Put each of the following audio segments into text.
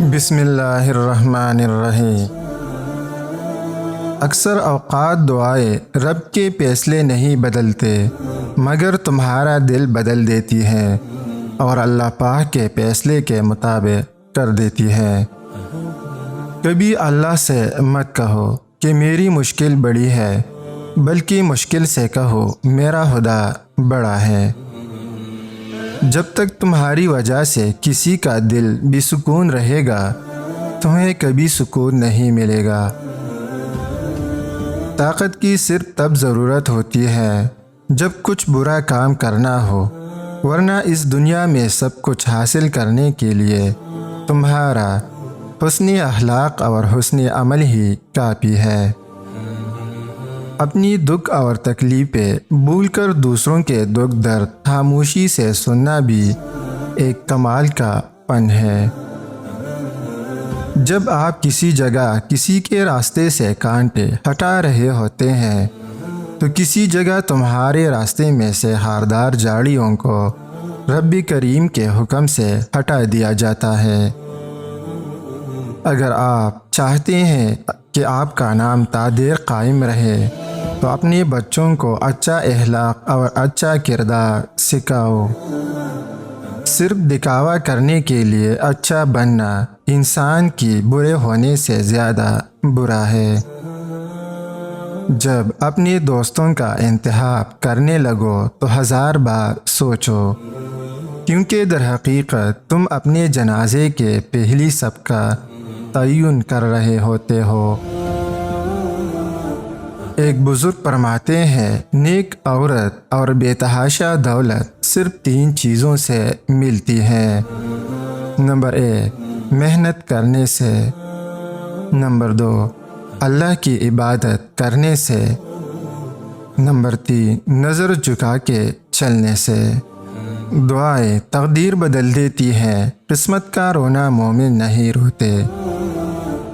بسم اللہ الرحمن الرحیم۔ اکثر اوقات دعائیں رب کے فیصلے نہیں بدلتے مگر تمہارا دل بدل دیتی ہے اور اللہ پاک کے فیصلے کے مطابق کر دیتی ہے۔ کبھی اللہ سے مت کہو کہ میری مشکل بڑی ہے، بلکہ مشکل سے کہو میرا خدا بڑا ہے۔ جب تک تمہاری وجہ سے کسی کا دل بے سکون رہے گا تمہیں کبھی سکون نہیں ملے گا۔ طاقت کی صرف تب ضرورت ہوتی ہے جب کچھ برا کام کرنا ہو، ورنہ اس دنیا میں سب کچھ حاصل کرنے کے لیے تمہارا حسن اخلاق اور حسن عمل ہی کافی ہے۔ اپنی دکھ اور تکلیفیں بھول کر دوسروں کے دکھ درد خاموشی سے سننا بھی ایک کمال کا فن ہے۔ جب آپ کسی جگہ کسی کے راستے سے کانٹے ہٹا رہے ہوتے ہیں تو کسی جگہ تمہارے راستے میں سے خاردار جھاڑیوں کو رب کریم کے حکم سے ہٹا دیا جاتا ہے۔ اگر آپ چاہتے ہیں کہ آپ کا نام تا دیر قائم رہے تو اپنے بچوں کو اچھا اخلاق اور اچھا کردار سکھاؤ۔ صرف دکھاوا کرنے کے لیے اچھا بننا انسان کی برے ہونے سے زیادہ برا ہے۔ جب اپنے دوستوں کا انتخاب کرنے لگو تو 1000 بار سوچو، کیونکہ در حقیقت تم اپنے جنازے کے پہلی صف کا تعین کر رہے ہوتے ہو۔ ایک بزرگ فرماتے ہیں، نیک عورت اور بے تحاشا دولت صرف 3 چیزوں سے ملتی ہے۔ نمبر 1 محنت کرنے سے، نمبر 2 اللہ کی عبادت کرنے سے، نمبر 3 نظر جھکا کے چلنے سے۔ دعائیں تقدیر بدل دیتی ہیں، قسمت کا رونا مومن نہیں روتے۔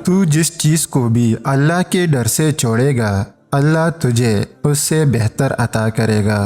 تو جس چیز کو بھی اللہ کے ڈر سے چھوڑے گا اللہ تجھے اس سے بہتر عطا کرے گا۔